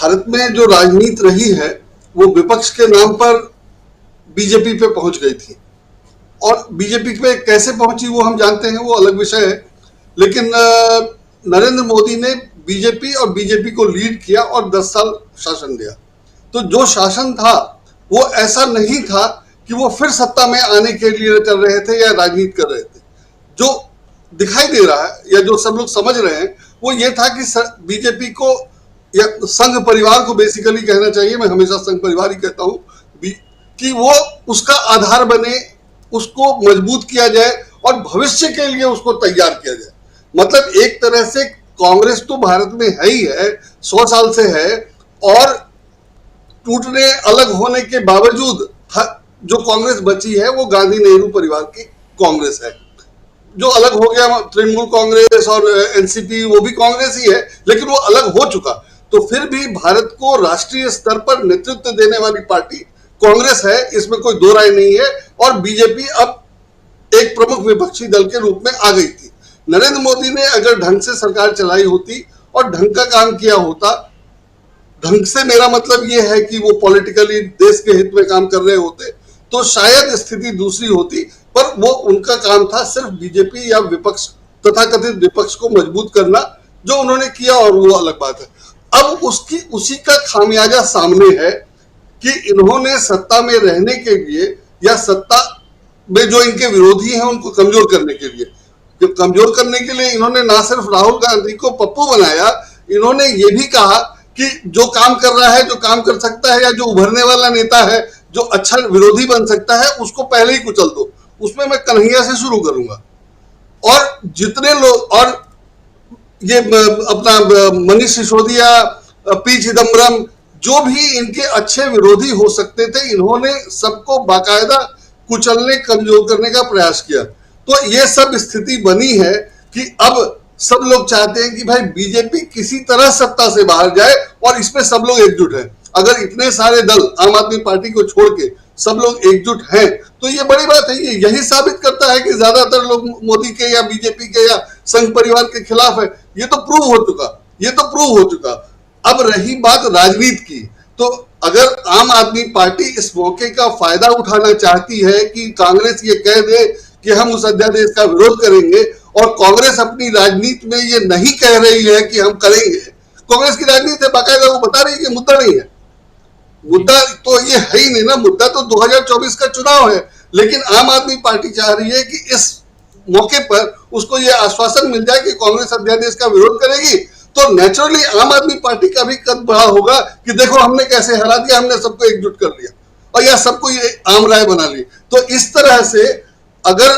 भारत में जो राजनीति रही है वो विपक्ष के नाम पर बीजेपी पे पहुंच गई थी, और बीजेपी पे कैसे पहुंची वो हम जानते हैं, वो अलग विषय है। लेकिन नरेंद्र मोदी ने बीजेपी और बीजेपी को लीड किया और 10 साल शासन दिया। तो जो शासन था वो ऐसा नहीं था कि वो फिर सत्ता में आने के लिए कर रहे थे या राजनीति कर रहे थे। जो दिखाई दे रहा है या जो सब लोग समझ रहे हैं वो ये था कि बीजेपी को या संघ परिवार को बेसिकली कहना चाहिए, मैं हमेशा संघ परिवार ही कहता हूं, कि वो उसका आधार बने, उसको मजबूत किया जाए और भविष्य के लिए उसको तैयार किया जाए। मतलब एक तरह से कांग्रेस तो भारत में है ही है, 100 साल से है, और टूटने अलग होने के बावजूद जो कांग्रेस बची है वो गांधी नेहरू परिवार की कांग्रेस है। जो अलग हो गया तृणमूल कांग्रेस और एनसीपी, वो भी कांग्रेस ही है, लेकिन वो अलग हो चुका। तो फिर भी भारत को राष्ट्रीय स्तर पर नेतृत्व देने वाली पार्टी कांग्रेस है, इसमें कोई दो राय नहीं है। और बीजेपी अब एक प्रमुख विपक्षी दल के रूप में आ गई थी। नरेंद्र मोदी ने अगर ढंग से सरकार चलाई होती और ढंग का काम किया होता, ढंग से मेरा मतलब यह है कि वो पॉलिटिकली देश के हित में काम कर रहे होते, तो शायद स्थिति दूसरी होती। पर वो उनका काम था सिर्फ बीजेपी या विपक्ष, तथाकथित विपक्ष को मजबूत करना, जो उन्होंने किया, और वो अलग बात है। अब उसी का खामियाजा सामने है कि इन्होंने सत्ता में रहने के लिए या सत्ता में जो इनके विरोधी हैं उनको कमजोर करने के लिए, इन्होंने ना सिर्फ राहुल गांधी को पप्पू बनाया, इन्होंने ये भी कहा कि जो काम कर रहा है, जो काम कर सकता है, या जो उभरने वाला नेता है, जो अच्छा विरोधी बन सकता है, उसको पहले ही कुचल दो। उसमें मैं कन्हैया से शुरू करूंगा, और जितने लोग, और ये अपना मनीष सिसोदिया, पी चिदम्बरम, जो भी इनके अच्छे विरोधी हो सकते थे, इन्होंने सबको बाकायदा कुचलने, कमजोर करने का प्रयास किया। तो ये सब स्थिति बनी है कि अब सब लोग चाहते हैं कि भाई बीजेपी किसी तरह सत्ता से बाहर जाए, और इसमें सब लोग एकजुट हैं। अगर इतने सारे दल आम आदमी पार्टी को छोड़ के सब लोग एकजुट हैं तो ये बड़ी बात है। ये यही साबित करता है कि ज्यादातर लोग मोदी के या बीजेपी के या संघ परिवार के खिलाफ है। ये तो प्रूव हो चुका। अब रही बात राजनीति की, तो अगर आम आदमी पार्टी इस मौके का फायदा उठाना चाहती है कि कांग्रेस ये कह दे कि हम उस अध्यादेश का विरोध करेंगे, और कांग्रेस अपनी राजनीति में ये नहीं कह रही है कि हम करेंगे, कांग्रेस की राजनीति है बाकायदा वो बता रही है कि मुद्दा नहीं है। मुद्दा तो ये है ही नहीं ना, मुद्दा तो 2024 का चुनाव है। लेकिन आम आदमी पार्टी चाह रही है कि इस मौके पर उसको ये आश्वासन मिल जाए कि कांग्रेस अध्यादेश का विरोध करेगी, तो नेचुरली आम आदमी पार्टी का भी कद बढ़ा होगा कि देखो हमने कैसे हरा दिया, हमने सबको एकजुट कर लिया, और या सबको ये आम राय बना ली। तो इस तरह से अगर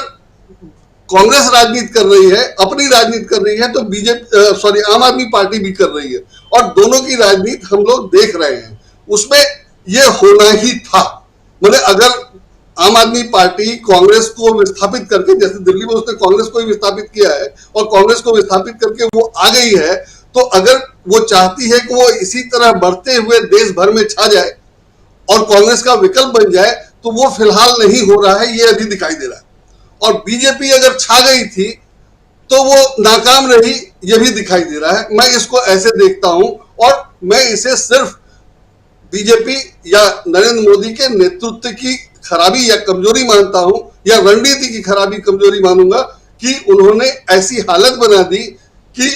कांग्रेस राजनीति कर रही है, अपनी राजनीति कर रही है, तो आम आदमी पार्टी भी कर रही है, और दोनों की राजनीति हम लोग देख रहे हैं। उसमें यह होना ही था। मतलब अगर आम आदमी पार्टी कांग्रेस को विस्थापित करके, जैसे दिल्ली में उसने कांग्रेस को ही विस्थापित किया है और कांग्रेस को विस्थापित करके वो आ गई है, तो अगर वो चाहती है कि वो इसी तरह बढ़ते हुए देश भर में छा जाए और कांग्रेस का विकल्प बन जाए, तो वो फिलहाल नहीं हो रहा है, ये अभी दिखाई दे रहा है। और बीजेपी अगर छा गई थी तो वो नाकाम रही, ये भी दिखाई दे रहा है। मैं इसको ऐसे देखता हूं, और मैं इसे सिर्फ बीजेपी या नरेंद्र मोदी के नेतृत्व की खराबी या कमजोरी मानता हूं, या रणनीति की खराबी कमजोरी मानूंगा कि उन्होंने ऐसी हालत बना दी कि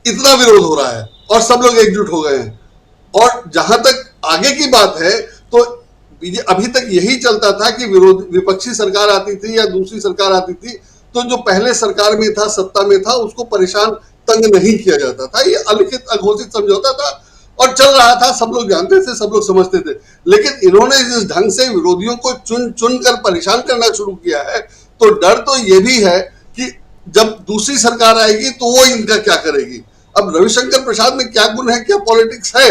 इतना विरोध हो रहा है और सब लोग एकजुट हो गए हैं। और जहां तक आगे की बात है, तो अभी तक यही चलता था कि विपक्षी सरकार आती थी या दूसरी सरकार आती थी, तो जो पहले सरकार में था, सत्ता में था, उसको परेशान, तंग नहीं किया जाता था। ये अलिखित अघोषित समझौता था और चल रहा था, सब लोग जानते थे, सब लोग समझते थे। लेकिन इन्होंने जिस ढंग से विरोधियों को चुन चुन कर परेशान करना शुरू किया है, तो डर तो ये भी है कि जब दूसरी सरकार आएगी तो वो इनका क्या करेगी। अब रविशंकर प्रसाद में क्या गुण है, क्या पॉलिटिक्स है?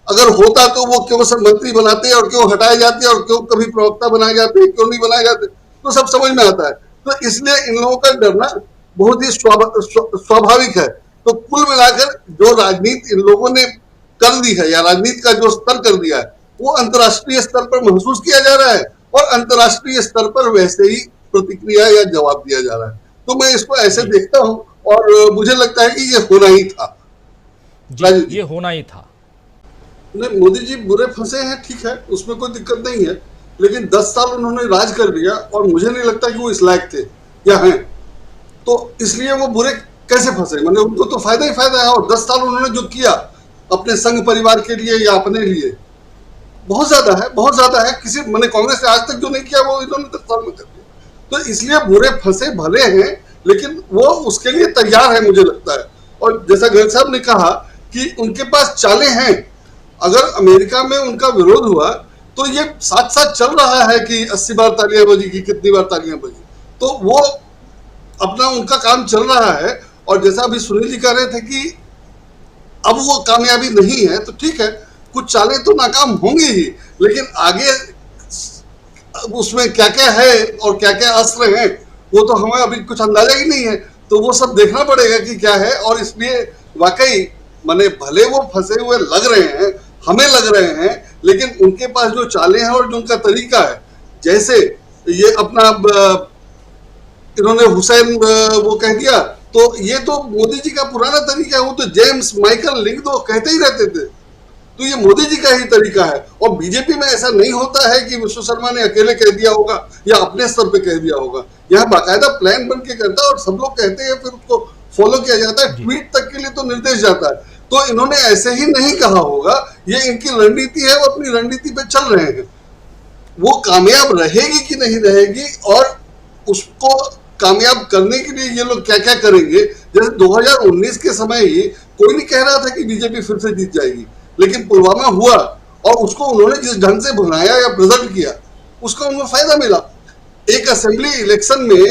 अगर होता तो वो क्यों सब मंत्री बनाते और क्यों हटाए जाते और क्यों कभी प्रवक्ता बनाए जाते, क्यों नहीं बनाए जाते, तो सब समझ में आता है। तो इसलिए इन लोगों का डरना बहुत ही स्वाभाविक है। तो कुल मिलाकर जो राजनीति इन लोगों ने कर दी है, या राजनीति का जो स्तर कर दिया है, वो अंतर्राष्ट्रीय स्तर पर महसूस किया जा रहा है, और अंतर्राष्ट्रीय स्तर पर वैसे ही प्रतिक्रिया या जवाब दिया जा रहा है। तो मैं इसको ऐसे देखता हूं, और मुझे लगता है कि ये होना ही था। ये होना ही था। नहीं, मोदी जी बुरे फंसे हैं, ठीक है, उसमें कोई दिक्कत नहीं है, लेकिन 10 साल उन्होंने राज कर लिया और मुझे नहीं लगता कि वो इस लायक थे या हैं। तो इसलिए वो बुरे कैसे फंसे, मतलब उनको तो फायदा ही फायदा है। और 10 साल उन्होंने जो किया अपने संघ परिवार के लिए या अपने लिए, बहुत ज्यादा है, बहुत ज्यादा है। किसी मैंने कांग्रेस ने आज तक जो नहीं किया वो इन्होंने 10 साल में कर दिया। तो इसलिए बुरे फंसे भले हैं, लेकिन वो उसके लिए तैयार है मुझे लगता है। और जैसा गर्ग साहब ने कहा कि उनके पास चालें हैं, अगर अमेरिका में उनका विरोध हुआ तो ये साथ साथ चल रहा है कि 80 बार तालियां बजी की, कितनी बार तालियां बजी, तो वो अपना उनका काम चल रहा है। और जैसा अभी सुनील जी कह रहे थे कि अब वो कामयाबी नहीं है, तो ठीक है, कुछ चालें तो नाकाम होंगी ही, लेकिन आगे उसमें क्या क्या है और क्या क्या अस्त्र हैं वो तो हमें अभी कुछ अंदाजा ही नहीं है। तो वो सब देखना पड़ेगा कि क्या है। और इसलिए वाकई माने भले वो फंसे हुए लग रहे हैं, हमें लग रहे हैं, लेकिन उनके पास जो चालें हैं और जो उनका तरीका है, जैसे ये अपना इन्होंने हुसैन वो कह दिया, तो ये तो मोदी जी का पुराना तरीका है। वो तो जेम्स माइकल लिख दो कहते ही रहते थे, तो ये मोदी जी का ही तरीका है। और बीजेपी में ऐसा नहीं होता है कि विश्व शर्मा ने अकेले कह दिया होगा या अपने स्तर पे कह दिया होगा। यहाँ बाकायदा प्लान बन के करता है और सब लोग कहते हैं, फिर उसको फॉलो किया जाता है, ट्वीट तक के लिए तो निर्देश जाता है। तो इन्होंने ऐसे ही नहीं कहा होगा, ये इनकी रणनीति है, वो अपनी रणनीति पे चल रहे हैं। वो कामयाब रहेगी कि नहीं रहेगी और उसको कामयाब करने के लिए ये लोग क्या क्या करेंगे। जैसे 2019 के समय ही कोई नहीं कह रहा था कि बीजेपी फिर से जीत जाएगी, लेकिन पुलवामा हुआ और उसको उन्होंने जिस ढंग से बनाया या प्रेजेंट किया, उसका उनको फायदा मिला। एक असेंबली इलेक्शन में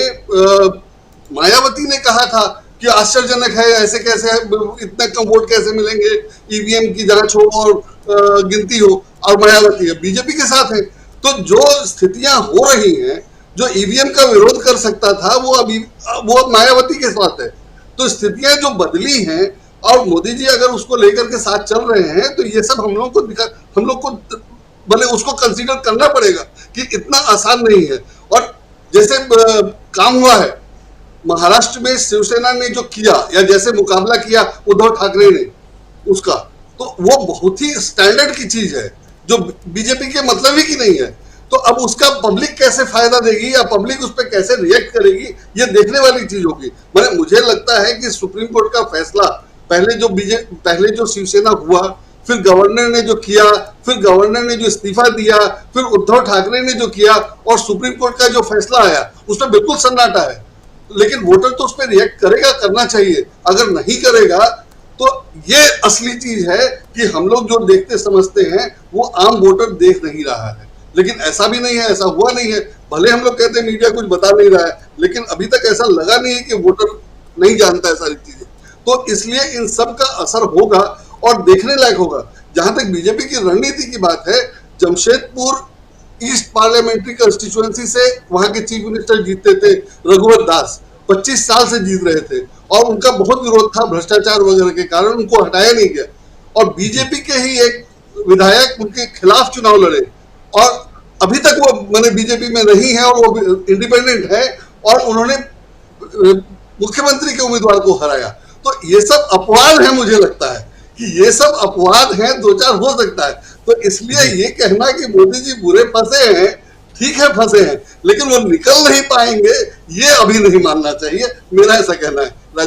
मायावती ने कहा था कि आश्चर्यजनक है, ऐसे कैसे है, इतने कम वोट कैसे मिलेंगे, ईवीएम की जांच हो और गिनती हो, और मायावती है बीजेपी के साथ है। तो जो स्थितियां हो रही हैं, जो ईवीएम का विरोध कर सकता था वो अब मायावती के साथ है। तो स्थितियां जो बदली हैं और मोदी जी अगर उसको लेकर के साथ चल रहे हैं, तो ये सब हम लोग को भले उसको कंसीडर करना पड़ेगा कि इतना आसान नहीं है। और जैसे काम हुआ है महाराष्ट्र में, शिवसेना ने जो किया या जैसे मुकाबला किया उद्धव ठाकरे ने उसका, तो वो बहुत ही स्टैंडर्ड की चीज है जो बीजेपी के मतलब ही की नहीं है। तो अब उसका पब्लिक कैसे फायदा देगी या पब्लिक उस पर कैसे रिएक्ट करेगी, ये देखने वाली चीज होगी। मैंने मुझे लगता है कि सुप्रीम कोर्ट का फैसला पहले जो शिवसेना हुआ, फिर गवर्नर ने जो किया, फिर गवर्नर ने जो इस्तीफा दिया, फिर उद्धव ठाकरे ने जो किया, और सुप्रीम कोर्ट का जो फैसला आया, उसमें बिल्कुल सन्नाटा है। लेकिन वोटर तो उस पर रिएक्ट करेगा, करना चाहिए। अगर नहीं करेगा तो ये असली चीज है कि हम लोग जो देखते समझते हैं वो आम वोटर देख नहीं रहा है। लेकिन ऐसा भी नहीं है, ऐसा हुआ नहीं है। भले हम लोग कहते हैं मीडिया कुछ बता नहीं रहा है, लेकिन अभी तक ऐसा लगा नहीं है कि वोटर नहीं जानता है सारी चीजें। तो इसलिए इन सब का असर होगा और देखने लायक होगा। जहां तक बीजेपी की रणनीति की बात है, जमशेदपुर ईस्ट पार्लियामेंट्री कंस्टिट्यूएंसी से वहां के चीफ मिनिस्टर जीतते थे रघुवर दास, 25 साल से जीत रहे थे, और उनका बहुत विरोध था भ्रष्टाचार वगैरह के कारण, उनको हटाया नहीं गया। और बीजेपी के ही एक विधायक उनके खिलाफ चुनाव लड़े, और अभी तक वो मैंने बीजेपी में नहीं है और वो इंडिपेंडेंट है, और उन्होंने मुख्यमंत्री के उम्मीदवार को हराया। तो ये सब अपवाद है, मुझे लगता है कि ये सब अपवाद हैं, दो चार हो सकता है। तो इसलिए ये कहना कि मोदी जी बुरे फंसे हैं, ठीक है फंसे हैं, लेकिन वो निकल नहीं पाएंगे, ये अभी नहीं मानना चाहिए, मेरा ऐसा कहना है।